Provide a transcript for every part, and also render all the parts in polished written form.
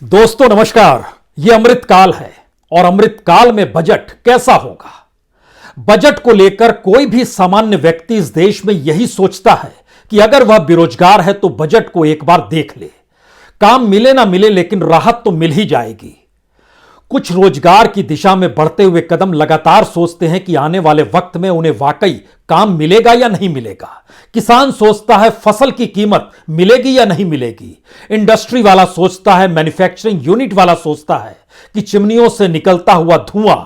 दोस्तों नमस्कार। यह अमृतकाल है और अमृतकाल में बजट कैसा होगा। बजट को लेकर कोई भी सामान्य व्यक्ति इस देश में यही सोचता है कि अगर वह बेरोजगार है तो बजट को एक बार देख ले। काम मिले ना मिले लेकिन राहत तो मिल ही जाएगी। कुछ रोजगार की दिशा में बढ़ते हुए कदम लगातार सोचते हैं कि आने वाले वक्त में उन्हें वाकई काम मिलेगा या नहीं मिलेगा। किसान सोचता है फसल की कीमत मिलेगी या नहीं मिलेगी। इंडस्ट्री वाला सोचता है, मैन्युफैक्चरिंग यूनिट वाला सोचता है कि चिमनियों से निकलता हुआ धुआं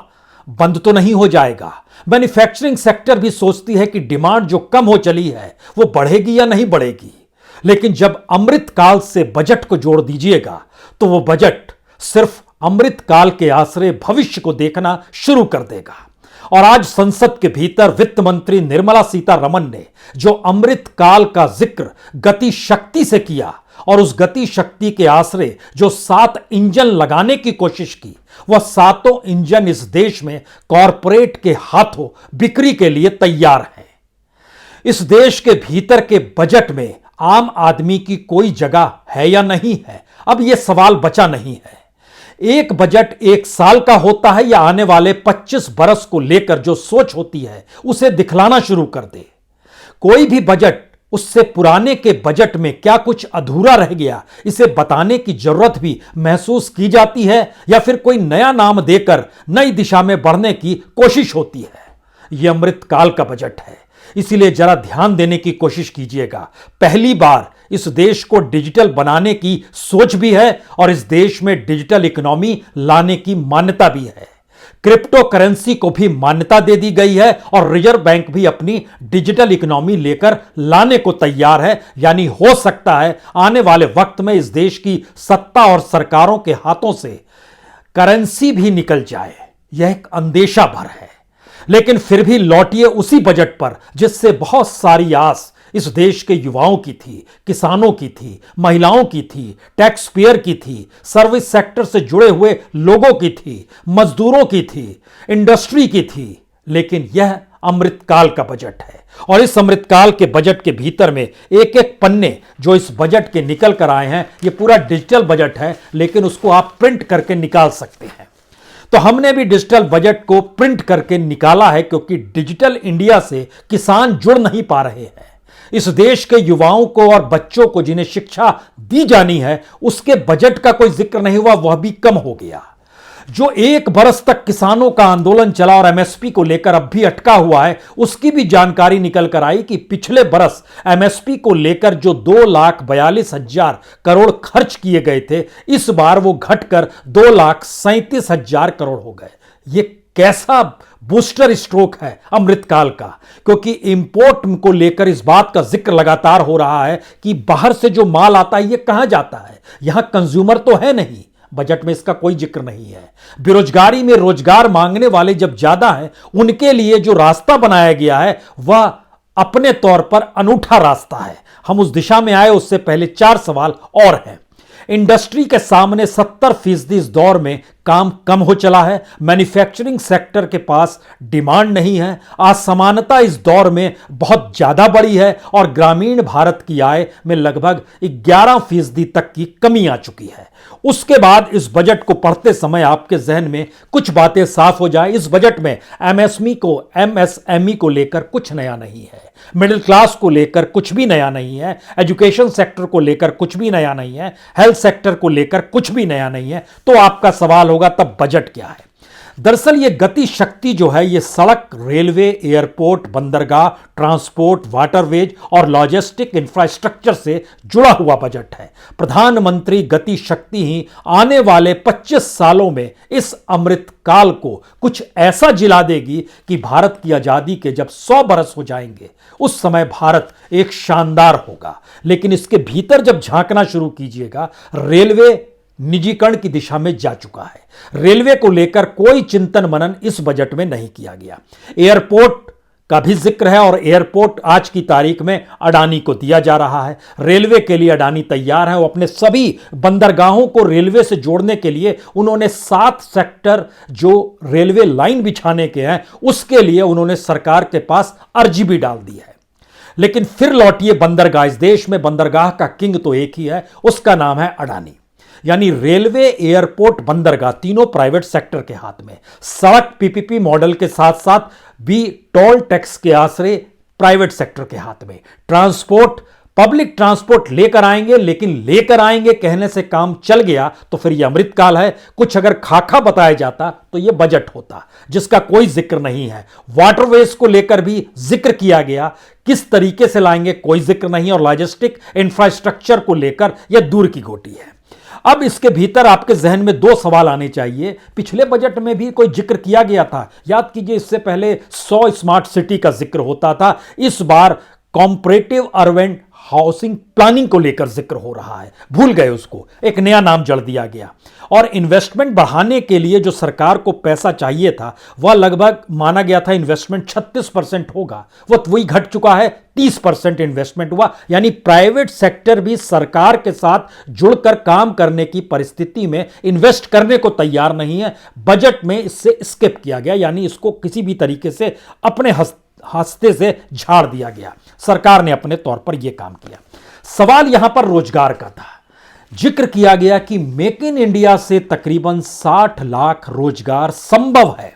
बंद तो नहीं हो जाएगा। मैन्युफैक्चरिंग सेक्टर भी सोचती है कि डिमांड जो कम हो चली है वो बढ़ेगी या नहीं बढ़ेगी। लेकिन जब अमृतकाल से बजट को जोड़ दीजिएगा तो वो बजट सिर्फ अमृतकाल के आश्रय भविष्य को देखना शुरू कर देगा। और आज संसद के भीतर वित्त मंत्री निर्मला सीतारमण ने जो अमृतकाल का जिक्र गति शक्ति से किया और उस गति शक्ति के आश्रय जो 7 इंजन लगाने की कोशिश की, वह 7 इंजन इस देश में कॉरपोरेट के हाथों बिक्री के लिए तैयार हैं। इस देश के भीतर के बजट में आम आदमी की कोई जगह है या नहीं है, अब यह सवाल बचा नहीं है। एक बजट एक साल का होता है या आने वाले 25 बरस को लेकर जो सोच होती है उसे दिखलाना शुरू कर दे। कोई भी बजट उससे पुराने के बजट में क्या कुछ अधूरा रह गया इसे बताने की जरूरत भी महसूस की जाती है या फिर कोई नया नाम देकर नई दिशा में बढ़ने की कोशिश होती है। यह अमृतकाल का बजट है, इसीलिए जरा ध्यान देने की कोशिश कीजिएगा। पहली बार इस देश को डिजिटल बनाने की सोच भी है और इस देश में डिजिटल इकोनॉमी लाने की मान्यता भी है। क्रिप्टो करेंसी को भी मान्यता दे दी गई है और रिजर्व बैंक भी अपनी डिजिटल इकोनॉमी लेकर लाने को तैयार है। यानी हो सकता है आने वाले वक्त में इस देश की सत्ता और सरकारों के हाथों से करेंसी भी निकल जाए। यह एक अंदेशा भर है, लेकिन फिर भी लौटिए उसी बजट पर जिससे बहुत सारी आस इस देश के युवाओं की थी, किसानों की थी, महिलाओं की थी, टैक्स पेयर की थी, सर्विस सेक्टर से जुड़े हुए लोगों की थी, मजदूरों की थी, इंडस्ट्री की थी। लेकिन यह अमृतकाल का बजट है और इस अमृतकाल के बजट के भीतर में एक एक पन्ने जो इस बजट के निकल कर आए हैं, यह पूरा डिजिटल बजट है, लेकिन उसको आप प्रिंट करके निकाल सकते हैं। तो हमने भी डिजिटल बजट को प्रिंट करके निकाला है क्योंकि डिजिटल इंडिया से किसान जुड़ नहीं पा रहे हैं। इस देश के युवाओं को और बच्चों को जिन्हें शिक्षा दी जानी है उसके बजट का कोई जिक्र नहीं हुआ, वह भी कम हो गया। जो 1 बरस तक किसानों का आंदोलन चला और एमएसपी को लेकर अब भी अटका हुआ है, उसकी भी जानकारी निकल कर आई कि पिछले बरस एमएसपी को लेकर जो 2,42,000 करोड़ खर्च किए गए थे, इस बार वो घटकर 2,37,000 करोड़ हो गए। ये कैसा बूस्टर स्ट्रोक है अमृतकाल का, क्योंकि इंपोर्ट को लेकर इस बात का जिक्र लगातार हो रहा है कि बाहर से जो माल आता है ये कहां जाता है, यहां कंज्यूमर तो है नहीं। बजट में इसका कोई जिक्र नहीं है। बेरोजगारी में रोजगार मांगने वाले जब ज्यादा हैं, उनके लिए जो रास्ता बनाया गया है वह अपने तौर पर अनूठा रास्ता है। हम उस दिशा में आए उससे पहले 4 सवाल और हैं। इंडस्ट्री के सामने 70% इस दौर में काम कम हो चला है। मैन्युफैक्चरिंग सेक्टर के पास डिमांड नहीं है। असमानता इस दौर में बहुत ज्यादा बढ़ी है और ग्रामीण भारत की आय में लगभग 11% तक की कमी आ चुकी है। उसके बाद इस बजट को पढ़ते समय आपके जहन में कुछ बातें साफ हो जाए। इस बजट में एमएसएमई को लेकर कुछ नया नहीं है, मिडिल क्लास को लेकर कुछ भी नया नहीं है, एजुकेशन सेक्टर को लेकर कुछ भी नया नहीं है, हेल्थ सेक्टर को लेकर कुछ भी नया नहीं है। तो आपका सवाल होगा तब बजट क्या है। दरअसल ये गति शक्ति जो है ये सड़क, रेलवे, एयरपोर्ट, बंदरगाह, ट्रांसपोर्ट, वाटरवेज और लॉजिस्टिक इंफ्रास्ट्रक्चर से जुड़ा हुआ बजट है। प्रधानमंत्री गति शक्ति ही आने वाले 25 सालों में इस अमृतकाल को कुछ ऐसा जिला देगी कि भारत की आजादी के जब 100 बरस हो जाएंगे उस समय भारत एक शानदार होगा। लेकिन इसके भीतर जब झांकना शुरू कीजिएगा, रेलवे निजीकरण की दिशा में जा चुका है। रेलवे को लेकर कोई चिंतन मनन इस बजट में नहीं किया गया। एयरपोर्ट का भी जिक्र है और एयरपोर्ट आज की तारीख में अडानी को दिया जा रहा है। रेलवे के लिए अडानी तैयार है। वो अपने सभी बंदरगाहों को रेलवे से जोड़ने के लिए उन्होंने 7 सेक्टर जो रेलवे लाइन बिछाने के हैं उसके लिए उन्होंने सरकार के पास अर्जी भी डाल दी है। लेकिन फिर लौटिए बंदरगाह। इस देश में बंदरगाह का किंग तो एक ही है, उसका नाम है अडानी। यानी रेलवे, एयरपोर्ट, बंदरगाह तीनों प्राइवेट सेक्टर के हाथ में। सड़क पीपीपी मॉडल के साथ साथ भी टोल टैक्स के आश्रय प्राइवेट सेक्टर के हाथ में। ट्रांसपोर्ट, पब्लिक ट्रांसपोर्ट लेकर आएंगे, लेकिन लेकर आएंगे कहने से काम चल गया तो फिर यह अमृतकाल है। कुछ अगर खाका बताया जाता तो यह बजट होता, जिसका कोई जिक्र नहीं है। वाटरवेज को लेकर भी जिक्र किया गया, किस तरीके से लाएंगे कोई जिक्र नहीं, और लॉजिस्टिक इंफ्रास्ट्रक्चर को लेकर यह दूर की घोटी है। अब इसके भीतर आपके जहन में दो सवाल आने चाहिए। पिछले बजट में भी कोई जिक्र किया गया था, याद कीजिए, इससे पहले 100 स्मार्ट सिटी का जिक्र होता था। इस बार कॉम्परेटिव अर्बन हाउसिंग प्लानिंग को लेकर जिक्र हो रहा है, भूल गए उसको, एक नया नाम जड़ दिया गया। और इन्वेस्टमेंट बढ़ाने के लिए जो सरकार को पैसा चाहिए था, वह लगभग माना गया था इन्वेस्टमेंट 36% होगा, वही घट चुका है, 30% इन्वेस्टमेंट हुआ। यानी प्राइवेट सेक्टर भी सरकार के साथ जुड़कर काम करने की परिस्थिति में इन्वेस्ट करने को तैयार नहीं है। बजट में इससे स्किप किया गया, यानी इसको किसी भी तरीके से अपने हस्ते से झाड़ दिया गया। सरकार ने अपने तौर पर यह काम किया। सवाल यहां पर रोजगार का था। जिक्र किया गया कि मेक इन इंडिया से तकरीबन 60 लाख रोजगार संभव है।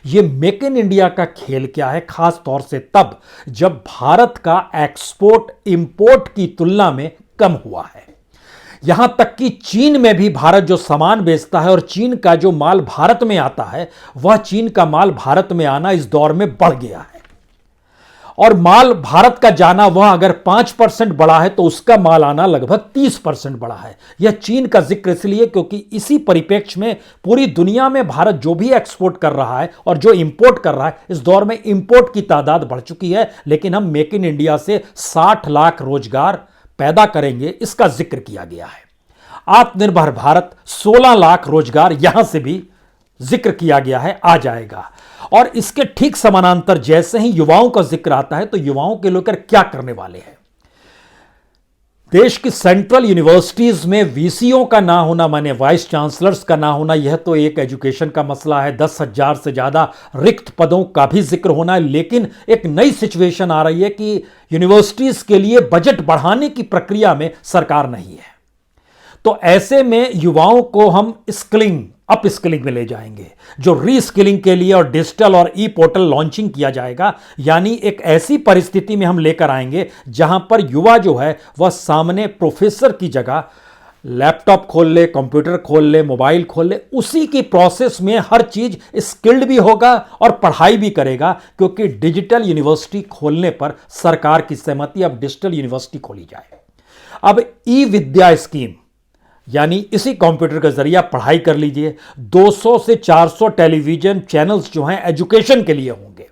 यह मेक इन इंडिया का खेल क्या है, खास तौर से तब जब भारत का एक्सपोर्ट इंपोर्ट की तुलना में कम हुआ है। यहां तक कि चीन में भी भारत जो सामान बेचता है और चीन का जो माल भारत में आता है, वह चीन का माल भारत में आना इस दौर में बढ़ गया है। और माल भारत का जाना वह अगर 5% बढ़ा है तो उसका माल आना लगभग 30% बढ़ा है। यह चीन का जिक्र इसलिए क्योंकि इसी परिप्रेक्ष्य में पूरी दुनिया में भारत जो भी एक्सपोर्ट कर रहा है और जो इंपोर्ट कर रहा है, इस दौर में इंपोर्ट की तादाद बढ़ चुकी है। लेकिन हम मेक इन इंडिया से 60 लाख रोजगार पैदा करेंगे, इसका जिक्र किया गया है। आत्मनिर्भर भारत 16 लाख रोजगार यहां से भी जिक्र किया गया है, आ जाएगा। और इसके ठीक समानांतर जैसे ही युवाओं का जिक्र आता है तो युवाओं के लेकर क्या करने वाले हैं। देश की सेंट्रल यूनिवर्सिटीज में वीसीओ का ना होना, माने वाइस चांसलर्स का ना होना, यह तो एक एजुकेशन का मसला है। 10,000 से ज्यादा रिक्त पदों का भी जिक्र होना है। लेकिन एक नई सिचुएशन आ रही है कि यूनिवर्सिटीज के लिए बजट बढ़ाने की प्रक्रिया में सरकार नहीं है। तो ऐसे में युवाओं को हम स्किलिंग, अप स्किलिंग में ले जाएंगे, जो रीस्किलिंग के लिए और डिजिटल और ई पोर्टल लॉन्चिंग किया जाएगा। यानी एक ऐसी परिस्थिति में हम लेकर आएंगे जहां पर युवा जो है वह सामने प्रोफेसर की जगह लैपटॉप खोल ले, कंप्यूटर खोल ले, मोबाइल खोल ले, उसी की प्रोसेस में हर चीज स्किल्ड भी होगा और पढ़ाई भी करेगा। क्योंकि डिजिटल यूनिवर्सिटी खोलने पर सरकार की सहमति, अब डिजिटल यूनिवर्सिटी खोली जाए। अब ई विद्या स्कीम, यानी इसी कंप्यूटर के जरिए आप पढ़ाई कर लीजिए। 200 से 400 टेलीविजन चैनल्स जो हैं एजुकेशन के लिए होंगे,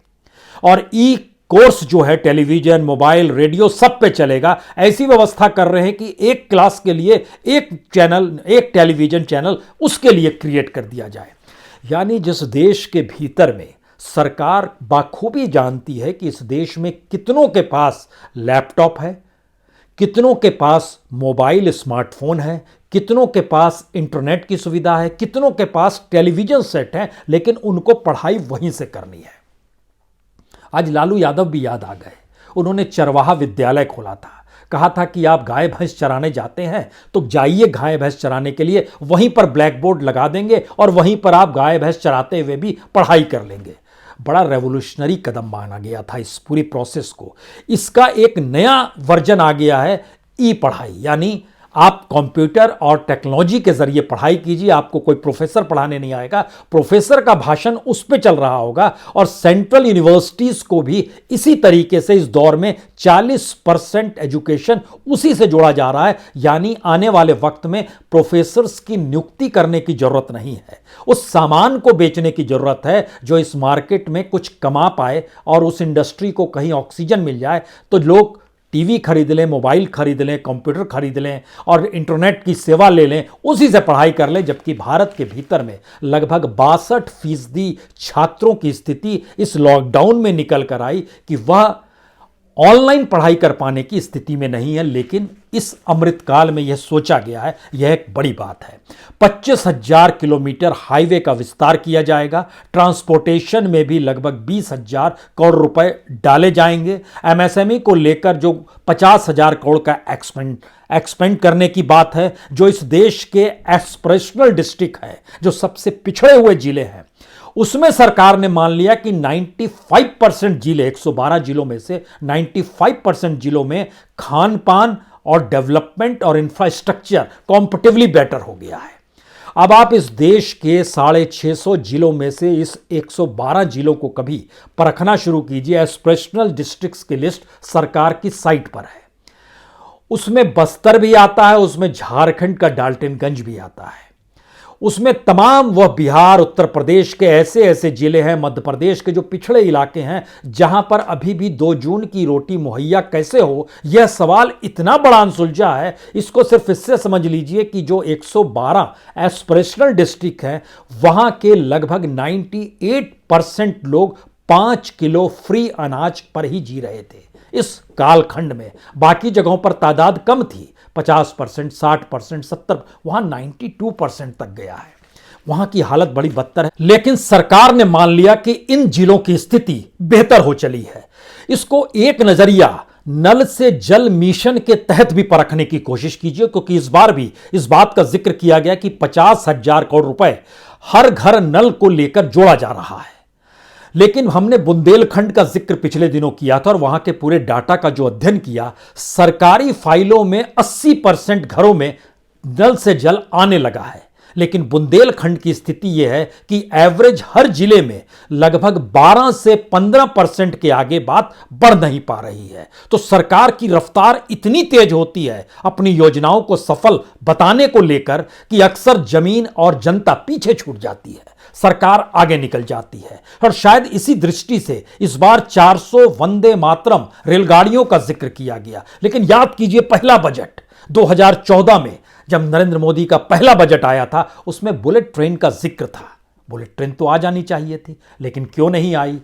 और ई कोर्स जो है टेलीविजन, मोबाइल, रेडियो सब पे चलेगा। ऐसी व्यवस्था कर रहे हैं कि एक क्लास के लिए एक चैनल, एक टेलीविजन चैनल उसके लिए क्रिएट कर दिया जाए। यानी जिस देश के भीतर में सरकार बाखूबी जानती है कि इस देश में कितनों के पास लैपटॉप है, कितनों के पास मोबाइल स्मार्टफोन है, कितनों के पास इंटरनेट की सुविधा है, कितनों के पास टेलीविजन सेट है, लेकिन उनको पढ़ाई वहीं से करनी है। आज लालू यादव भी याद आ गए। उन्होंने चरवाहा विद्यालय खोला था, कहा था कि आप गाय भैंस चराने जाते हैं तो जाइए गाय भैंस चराने के लिए, वहीं पर ब्लैक बोर्ड लगा देंगे और वहीं पर आप गाय भैंस चराते हुए भी पढ़ाई कर लेंगे। बड़ा रेवोल्यूशनरी कदम माना गया था इस पूरी प्रोसेस को। इसका एक नया वर्जन आ गया है, ई पढ़ाई। यानी आप कंप्यूटर और टेक्नोलॉजी के जरिए पढ़ाई कीजिए, आपको कोई प्रोफेसर पढ़ाने नहीं आएगा, प्रोफेसर का भाषण उस पे चल रहा होगा। और सेंट्रल यूनिवर्सिटीज को भी इसी तरीके से इस दौर में 40% एजुकेशन उसी से जोड़ा जा रहा है। यानी आने वाले वक्त में प्रोफेसर्स की नियुक्ति करने की जरूरत नहीं है, उस सामान को बेचने की जरूरत है जो इस मार्केट में कुछ कमा पाए और उस इंडस्ट्री को कहीं ऑक्सीजन मिल जाए तो लोग टीवी खरीद लें, मोबाइल खरीद लें, कंप्यूटर खरीद लें और इंटरनेट की सेवा ले लें, उसी से पढ़ाई कर लें। जबकि भारत के भीतर में लगभग 62% छात्रों की स्थिति इस लॉकडाउन में निकल कर आई कि वह ऑनलाइन पढ़ाई कर पाने की स्थिति में नहीं है, लेकिन इस अमृतकाल में यह सोचा गया है, यह एक बड़ी बात है। 25,000 किलोमीटर हाईवे का विस्तार किया जाएगा। ट्रांसपोर्टेशन में भी लगभग 20,000 करोड़ रुपए डाले जाएंगे। एमएसएमई को लेकर जो 50,000 करोड़ का एक्सपेंड करने की बात है, जो इस देश के एस्पिरेशनल डिस्ट्रिक्ट है, जो सबसे पिछड़े हुए जिले हैं, उसमें सरकार ने मान लिया कि 95% जिले, 112 जिलों में से 95% जिलों में खान पान और डेवलपमेंट और इंफ्रास्ट्रक्चर कॉम्पिटिवली बेटर हो गया है। अब आप इस देश के 650 जिलों में से इस 112 जिलों को कभी परखना शुरू कीजिए। एस्पिरेशनल डिस्ट्रिक्ट्स की लिस्ट सरकार की साइट पर है, उसमें बस्तर भी आता है, उसमें झारखंड का डाल्टनगंज भी आता है, उसमें तमाम वह बिहार, उत्तर प्रदेश के ऐसे ऐसे जिले हैं, मध्य प्रदेश के जो पिछड़े इलाके हैं, जहां पर अभी भी 2 जून की रोटी मुहैया कैसे हो, यह सवाल इतना बड़ा अनसुलझा है। इसको सिर्फ इससे समझ लीजिए कि जो 112 एस्पिरेशनल डिस्ट्रिक्ट हैं, वहां के लगभग 98% लोग 5 किलो फ्री अनाज पर ही जी रहे थे इस कालखंड में। बाकी जगहों पर तादाद कम थी, 50%, 60%, 70%, वहां 92% तक गया है। वहां की हालत बड़ी बदतर है। लेकिन सरकार ने मान लिया कि इन जिलों की स्थिति बेहतर हो चली है। इसको एक नजरिया नल से जल मिशन के तहत भी परखने की कोशिश कीजिए, क्योंकि इस बार भी इस बात का जिक्र किया गया कि 50,000 करोड़ रुपए हर घर नल को लेकर जोड़ा जा रहा है। लेकिन हमने बुंदेलखंड का जिक्र पिछले दिनों किया था और वहां के पूरे डाटा का जो अध्ययन किया, सरकारी फाइलों में 80% घरों में नल से जल आने लगा है। लेकिन बुंदेलखंड की स्थिति यह है कि एवरेज हर जिले में लगभग 12 से 15% के आगे बात बढ़ नहीं पा रही है। तो सरकार की रफ्तार इतनी तेज होती है अपनी योजनाओं को सफल बताने को लेकर कि अक्सर जमीन और जनता पीछे छूट जाती है, सरकार आगे निकल जाती है। और शायद इसी दृष्टि से इस बार 400 वंदे मातरम रेलगाड़ियों का जिक्र किया गया। लेकिन याद कीजिए, पहला बजट 2014 में जब नरेंद्र मोदी का पहला बजट आया था, उसमें बुलेट ट्रेन का जिक्र था। बुलेट ट्रेन तो आ जानी चाहिए थी, लेकिन क्यों नहीं आई।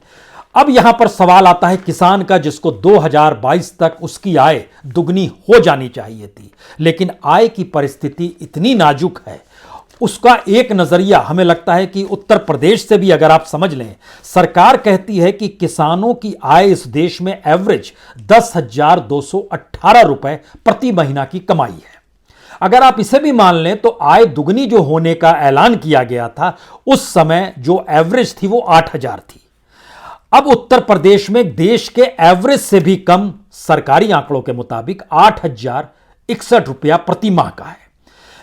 अब यहां पर सवाल आता है किसान का, जिसको 2022 तक उसकी आय दुगनी हो जानी चाहिए थी, लेकिन आय की परिस्थिति इतनी नाजुक है। उसका एक नजरिया हमें लगता है कि उत्तर प्रदेश से भी अगर आप समझ लें, सरकार कहती है कि किसानों की आय इस देश में एवरेज 10,218 रुपए प्रति महीना की कमाई है। अगर आप इसे भी मान लें तो आय दुगनी जो होने का ऐलान किया गया था, उस समय जो एवरेज थी वो 8,000 थी। अब उत्तर प्रदेश में देश के एवरेज से भी कम सरकारी आंकड़ों के मुताबिक 8,061 रुपया प्रति माह का है।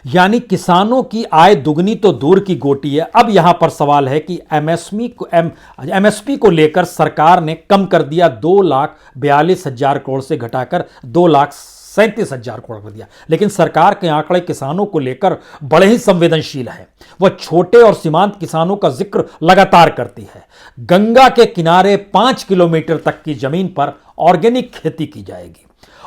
यानी किसानों की आय दुगनी तो दूर की गोटी है। अब यहां पर सवाल है कि एमएसपी को लेकर सरकार ने कम कर दिया, 2,42,000 करोड़ से घटाकर 2,37,000 करोड़ कर दिया। लेकिन सरकार के आंकड़े किसानों को लेकर बड़े ही संवेदनशील है। वह छोटे और सीमांत किसानों का जिक्र लगातार करती है। गंगा के किनारे 5 किलोमीटर तक की जमीन पर ऑर्गेनिक खेती की जाएगी।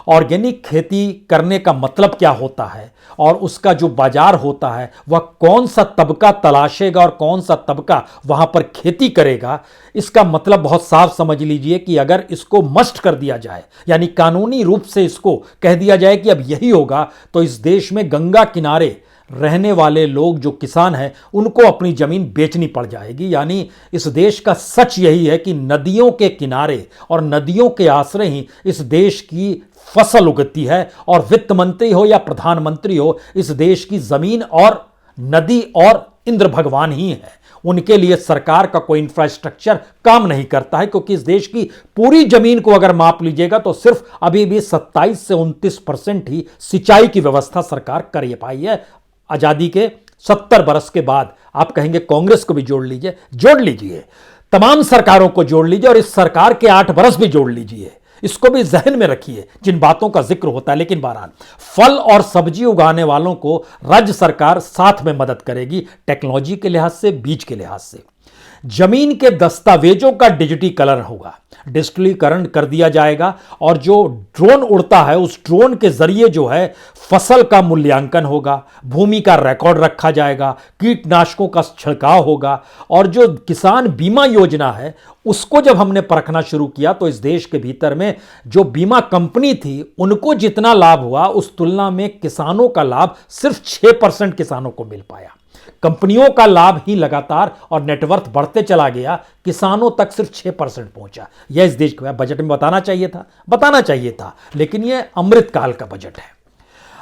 ऑर्गेनिक खेती करने का मतलब क्या होता है और उसका जो बाजार होता है, वह कौन सा तबका तलाशेगा और कौन सा तबका वहां पर खेती करेगा, इसका मतलब बहुत साफ समझ लीजिए कि अगर इसको मस्ट कर दिया जाए, यानी कानूनी रूप से इसको कह दिया जाए कि अब यही होगा, तो इस देश में गंगा किनारे रहने वाले लोग जो किसान हैं, उनको अपनी जमीन बेचनी पड़ जाएगी। यानी इस देश का सच यही है कि नदियों के किनारे और नदियों के आश्रय ही इस देश की फसल उगती है, और वित्त मंत्री हो या प्रधानमंत्री हो, इस देश की जमीन और नदी और इंद्र भगवान ही है। उनके लिए सरकार का कोई इंफ्रास्ट्रक्चर काम नहीं करता है, क्योंकि इस देश की पूरी जमीन को अगर माप लीजिएगा तो सिर्फ अभी भी 27 से 29% ही सिंचाई की व्यवस्था सरकार कर पाई है। आजादी के 70 बरस के बाद आप कहेंगे कांग्रेस को भी जोड़ लीजिए, तमाम सरकारों को जोड़ लीजिए और इस सरकार के 8 बरस भी जोड़ लीजिए। इसको भी जहन में रखिए जिन बातों का जिक्र होता है। लेकिन बहरहाल फल और सब्जी उगाने वालों को राज्य सरकार साथ में मदद करेगी, टेक्नोलॉजी के लिहाज से, बीज के लिहाज से। जमीन के दस्तावेजों का डिजिटीकरण होगा, डिजिटलीकरण कर दिया जाएगा और जो ड्रोन उड़ता है उस ड्रोन के जरिए जो है फसल का मूल्यांकन होगा, भूमि का रिकॉर्ड रखा जाएगा, कीटनाशकों का छिड़काव होगा और जो किसान बीमा योजना है उसको जब हमने परखना शुरू किया तो इस देश के भीतर में जो बीमा कंपनी थी उनको जितना लाभ हुआ उस तुलना में किसानों का लाभ सिर्फ 6% किसानों को मिल पाया। कंपनियों का लाभ ही लगातार और नेटवर्थ बढ़ते चला गया, किसानों तक सिर्फ 6% पहुंचा। यह इस देश के बजट में बताना चाहिए था, लेकिन यह अमृतकाल का बजट है।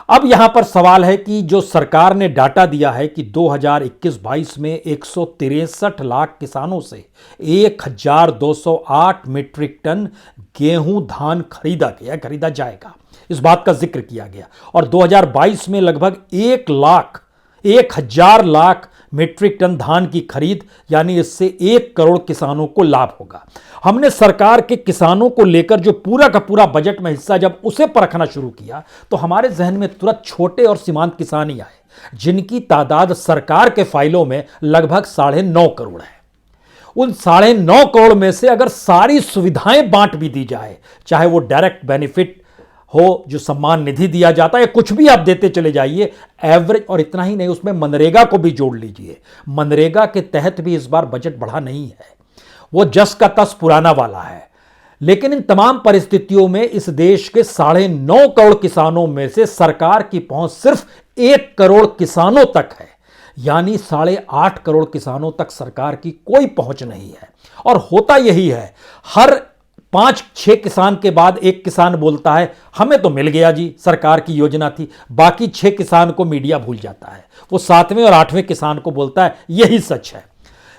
अब यहां पर सवाल है कि जो सरकार ने डाटा दिया है कि 2021-22 में 163 लाख किसानों से 1208 मीट्रिक टन गेहूं धान खरीदा जाएगा, इस बात का जिक्र किया गया और 2022 में लगभग 1,000 लाख मीट्रिक टन धान की खरीद, यानी इससे 1 करोड़ किसानों को लाभ होगा। हमने सरकार के किसानों को लेकर जो पूरा का पूरा बजट में हिस्सा जब उसे परखना शुरू किया तो हमारे जहन में तुरंत छोटे और सीमांत किसान ही आए, जिनकी तादाद सरकार के फाइलों में लगभग 9.5 करोड़ है। उन 9.5 करोड़ में से अगर सारी सुविधाएं बांट भी दी जाए, चाहे वो डायरेक्ट बेनिफिट हो, जो सम्मान निधि दिया जाता है, कुछ भी आप देते चले जाइए एवरेज, और इतना ही नहीं उसमें मनरेगा को भी जोड़ लीजिए। मनरेगा के तहत भी इस बार बजट बढ़ा नहीं है, वो जस का तस पुराना वाला है। लेकिन इन तमाम परिस्थितियों में इस देश के 9.5 करोड़ किसानों में से सरकार की पहुंच सिर्फ 1 करोड़ किसानों तक है, यानी 8.5 करोड़ किसानों तक सरकार की कोई पहुंच नहीं है। और होता यही है, हर 5-6 किसान के बाद एक किसान बोलता है हमें तो मिल गया जी, सरकार की योजना थी, बाकी 6 किसान को मीडिया भूल जाता है, वो 7वें और 8वें किसान को बोलता है यही सच है।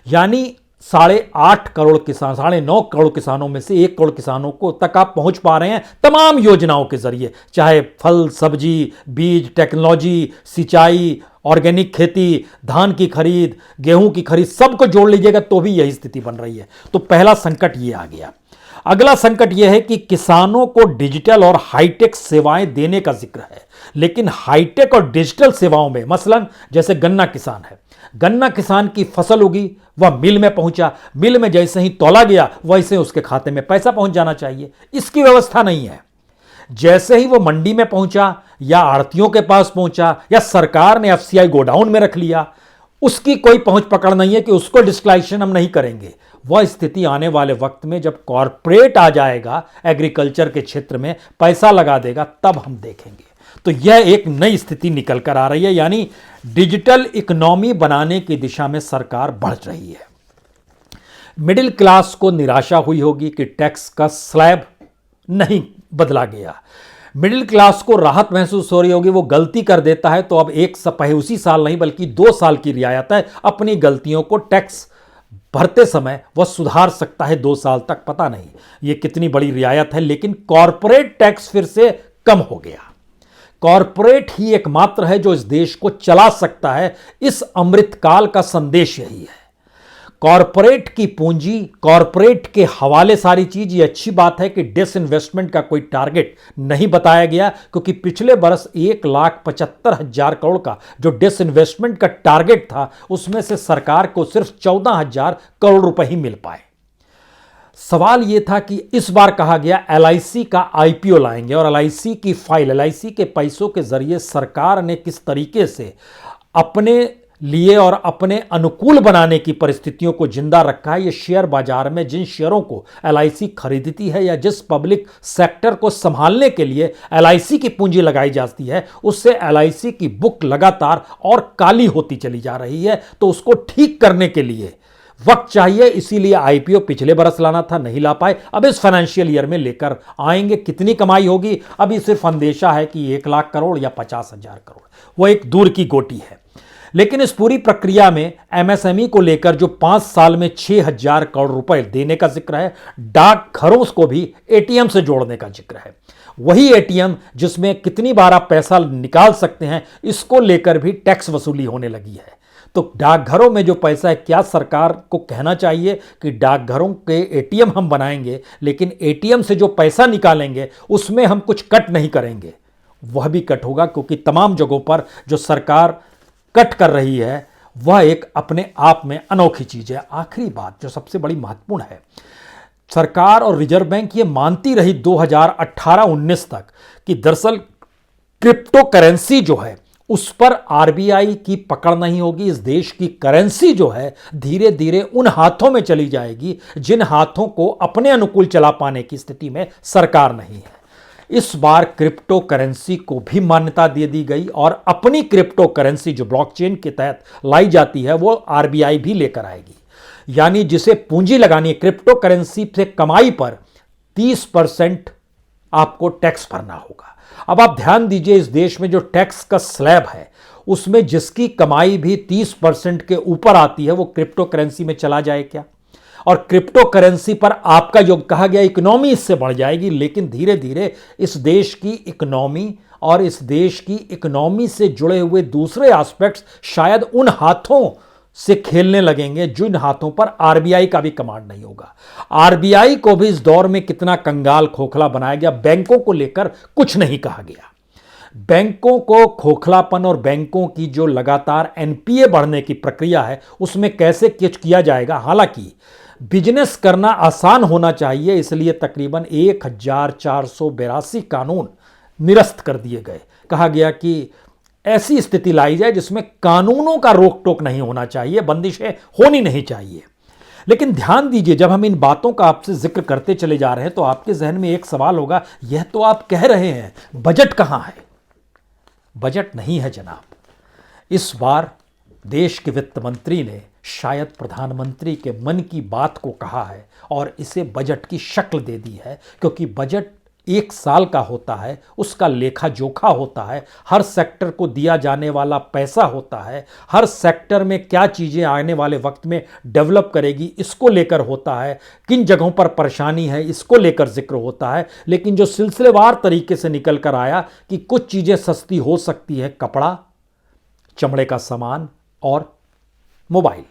यानी 8.5 करोड़ किसान, 9.5 करोड़ किसानों में से 1 करोड़ किसानों को तक आप पहुंच पा रहे हैं तमाम योजनाओं के जरिए, चाहे फल सब्जी, बीज, टेक्नोलॉजी, सिंचाई, ऑर्गेनिक खेती, धान की खरीद, गेहूं की खरीद, सबको जोड़ लीजिएगा तो भी यही स्थिति बन रही है। तो पहला संकट ये आ गया। अगला संकट यह है कि किसानों को डिजिटल और हाईटेक सेवाएं देने का जिक्र है, लेकिन हाईटेक और डिजिटल सेवाओं में मसलन जैसे गन्ना किसान है, गन्ना किसान की फसल उगी, वह मिल में पहुंचा, मिल में जैसे ही तौला गया वैसे उसके खाते में पैसा पहुंच जाना चाहिए, इसकी व्यवस्था नहीं है। जैसे ही वो मंडी में पहुंचा या आड़तियों के पास पहुंचा या सरकार ने एफसीआई गोडाउन में रख लिया, उसकी कोई पहुंच पकड़ नहीं है कि उसको डिस्क्लाइजेशन हम नहीं करेंगे। वह स्थिति आने वाले वक्त में जब कॉरपोरेट आ जाएगा, एग्रीकल्चर के क्षेत्र में पैसा लगा देगा, तब हम देखेंगे। तो यह एक नई स्थिति निकल कर आ रही है, यानी डिजिटल इकोनॉमी बनाने की दिशा में सरकार बढ़ रही है। मिडिल क्लास को निराशा हुई होगी कि टैक्स का स्लैब नहीं बदला गया, मिडिल क्लास को राहत महसूस हो रही होगी, वो गलती कर देता है तो अब उसी साल नहीं बल्कि 2 साल की रियायत है, अपनी गलतियों को टैक्स भरते समय वह सुधार सकता है 2 साल तक। पता नहीं ये कितनी बड़ी रियायत है, लेकिन कॉरपोरेट टैक्स फिर से कम हो गया। कॉरपोरेट ही एकमात्र है जो इस देश को चला सकता है। इस अमृतकाल का संदेश यही है, कॉरपोरेट की पूंजी, कॉरपोरेट के हवाले सारी चीज। ये अच्छी बात है कि डिसइन्वेस्टमेंट का कोई टारगेट नहीं बताया गया, क्योंकि पिछले बरस 1,75,000 करोड़ का जो डिसइन्वेस्टमेंट का टारगेट था उसमें से सरकार को सिर्फ 14,000 करोड़ रुपए ही मिल पाए। सवाल यह था कि इस बार कहा गया एलआईसी का आईपीओ लाएंगे और एलआईसी की फाइल, एलआईसी के पैसों के जरिए सरकार ने किस तरीके से अपने लिए और अपने अनुकूल बनाने की परिस्थितियों को जिंदा रखा है। ये शेयर बाजार में जिन शेयरों को एलआईसी खरीदती है या जिस पब्लिक सेक्टर को संभालने के लिए एलआईसी की पूंजी लगाई जाती है, उससे एलआईसी की बुक लगातार और काली होती चली जा रही है। तो उसको ठीक करने के लिए वक्त चाहिए, इसीलिए आईपीओ पिछले बरस लाना था, नहीं ला पाए। अब इस फाइनेंशियल ईयर में लेकर आएंगे। कितनी कमाई होगी अभी सिर्फ अंदेशा है कि 1 लाख करोड़ या 50,000 करोड़, वो एक दूर की गोटी है। लेकिन इस पूरी प्रक्रिया में एमएसएमई को लेकर जो 5 साल में 6,000 करोड़ रुपए देने का जिक्र है, डाकघरों को भी एटीएम से जोड़ने का जिक्र है। वही एटीएम जिसमें कितनी बार आप पैसा निकाल सकते हैं, इसको लेकर भी टैक्स वसूली होने लगी है। तो डाकघरों में जो पैसा है, क्या सरकार को कहना चाहिए कि डाकघरों के एटीएम हम बनाएंगे, लेकिन एटीएम से जो पैसा निकालेंगे उसमें हम कुछ कट नहीं करेंगे? वह भी कट होगा, क्योंकि तमाम जगहों पर जो सरकार कट कर रही है वह एक अपने आप में अनोखी चीज है। आखिरी बात जो सबसे बड़ी महत्वपूर्ण है, सरकार और रिजर्व बैंक ये मानती रही 2018-19 तक कि दरअसल क्रिप्टो करेंसी जो है उस पर आरबीआई की पकड़ नहीं होगी। इस देश की करेंसी जो है धीरे धीरे उन हाथों में चली जाएगी जिन हाथों को अपने अनुकूल चला पाने की स्थिति में सरकार नहीं है। इस बार क्रिप्टो करेंसी को भी मान्यता दे दी गई और अपनी क्रिप्टो करेंसी जो ब्लॉकचेन के तहत लाई जाती है वो आरबीआई भी लेकर आएगी। यानी जिसे पूंजी लगानी है क्रिप्टो करेंसी से कमाई पर 30% आपको टैक्स भरना होगा। अब आप ध्यान दीजिए, इस देश में जो टैक्स का स्लैब है उसमें जिसकी कमाई भी 30% के ऊपर आती है वो क्रिप्टो करेंसी में चला जाए क्या? और क्रिप्टो करेंसी पर आपका जो कहा गया इकोनॉमी इससे बढ़ जाएगी, लेकिन धीरे धीरे इस देश की इकोनॉमी और इस देश की इकोनॉमी से जुड़े हुए दूसरे एस्पेक्ट्स शायद उन हाथों से खेलने लगेंगे जिन हाथों पर आरबीआई का भी कमांड नहीं होगा। आरबीआई को भी इस दौर में कितना कंगाल खोखला बनाया गया। बैंकों को लेकर कुछ नहीं कहा गया। बैंकों को खोखलापन और बैंकों की जो लगातार एनपीए बढ़ने की प्रक्रिया है उसमें कैसे कुछ किया जाएगा। हालांकि बिजनेस करना आसान होना चाहिए, इसलिए तकरीबन 1482 कानून निरस्त कर दिए गए। कहा गया कि ऐसी स्थिति लाई जाए जिसमें कानूनों का रोक टोक नहीं होना चाहिए, बंदिशें होनी नहीं चाहिए। लेकिन ध्यान दीजिए, जब हम इन बातों का आपसे जिक्र करते चले जा रहे हैं तो आपके जहन में एक सवाल होगा, यह तो आप कह रहे हैं, बजट कहां है? बजट नहीं है जनाब। इस बार देश के वित्त मंत्री ने शायद प्रधानमंत्री के मन की बात को कहा है और इसे बजट की शक्ल दे दी है, क्योंकि बजट 1 साल का होता है, उसका लेखा जोखा होता है, हर सेक्टर को दिया जाने वाला पैसा होता है, हर सेक्टर में क्या चीज़ें आने वाले वक्त में डेवलप करेगी इसको लेकर होता है, किन जगहों पर परेशानी है इसको लेकर जिक्र होता है। लेकिन जो सिलसिलेवार तरीके से निकल कर आया कि कुछ चीज़ें सस्ती हो सकती है, कपड़ा, चमड़े का सामान और मोबाइल,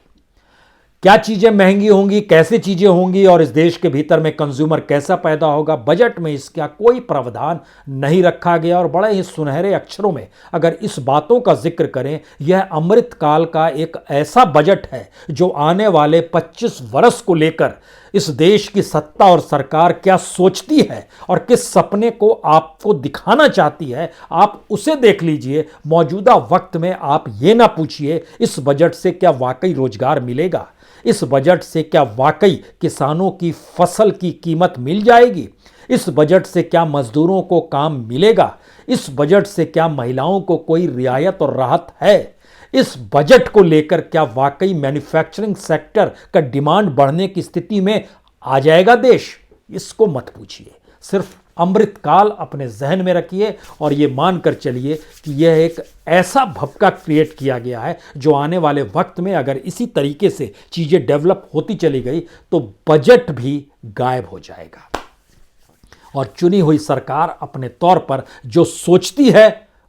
क्या चीजें महंगी होंगी, कैसे चीजें होंगी और इस देश के भीतर में कंज्यूमर कैसा पैदा होगा, बजट में इसका कोई प्रावधान नहीं रखा गया। और बड़े ही सुनहरे अक्षरों में अगर इस बातों का जिक्र करें, यह अमृतकाल का एक ऐसा बजट है जो आने वाले 25 वर्ष को लेकर इस देश की सत्ता और सरकार क्या सोचती है और किस सपने को आपको दिखाना चाहती है, आप उसे देख लीजिए। मौजूदा वक्त में आप ये ना पूछिए इस बजट से क्या वाकई रोजगार मिलेगा, इस बजट से क्या वाकई किसानों की फसल की कीमत मिल जाएगी, इस बजट से क्या मजदूरों को काम मिलेगा, इस बजट से क्या महिलाओं को कोई रियायत और राहत है, इस बजट को लेकर क्या वाकई मैन्युफैक्चरिंग सेक्टर का डिमांड बढ़ने की स्थिति में आ जाएगा देश। इसको मत पूछिए, सिर्फ अमृतकाल अपने जहन में रखिए और ये मानकर चलिए कि यह एक ऐसा भपका क्रिएट किया गया है जो आने वाले वक्त में अगर इसी तरीके से चीज़ें डेवलप होती चली गई तो बजट भी गायब हो जाएगा और चुनी हुई सरकार अपने तौर पर जो सोचती है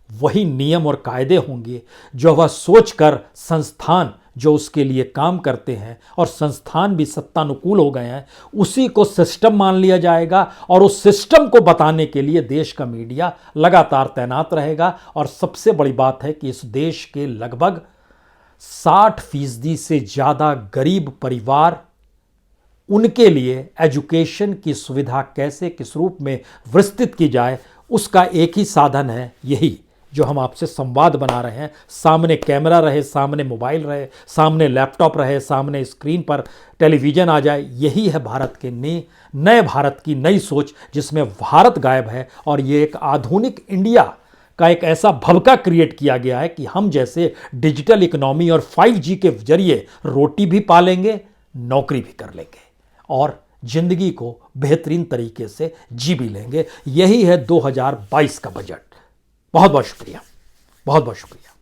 वही नियम और कायदे होंगे जो वह सोचकर संस्थान जो उसके लिए काम करते हैं और संस्थान भी सत्तानुकूल हो गए हैं उसी को सिस्टम मान लिया जाएगा और उस सिस्टम को बताने के लिए देश का मीडिया लगातार तैनात रहेगा। और सबसे बड़ी बात है कि इस देश के लगभग 60% से ज़्यादा गरीब परिवार, उनके लिए एजुकेशन की सुविधा कैसे किस रूप में विस्तृत की जाए उसका एक ही साधन है, यही जो हम आपसे संवाद बना रहे हैं। सामने कैमरा रहे, सामने मोबाइल रहे, सामने लैपटॉप रहे, सामने स्क्रीन पर टेलीविज़न आ जाए, यही है भारत के नए भारत की नई सोच जिसमें भारत गायब है। और ये एक आधुनिक इंडिया का एक ऐसा भवका क्रिएट किया गया है कि हम जैसे डिजिटल इकोनॉमी और 5G के जरिए रोटी भी पालेंगे, नौकरी भी कर लेंगे और जिंदगी को बेहतरीन तरीके से जी भी लेंगे। यही है 2022 का बजट। बहुत बहुत शुक्रिया, बहुत बहुत शुक्रिया।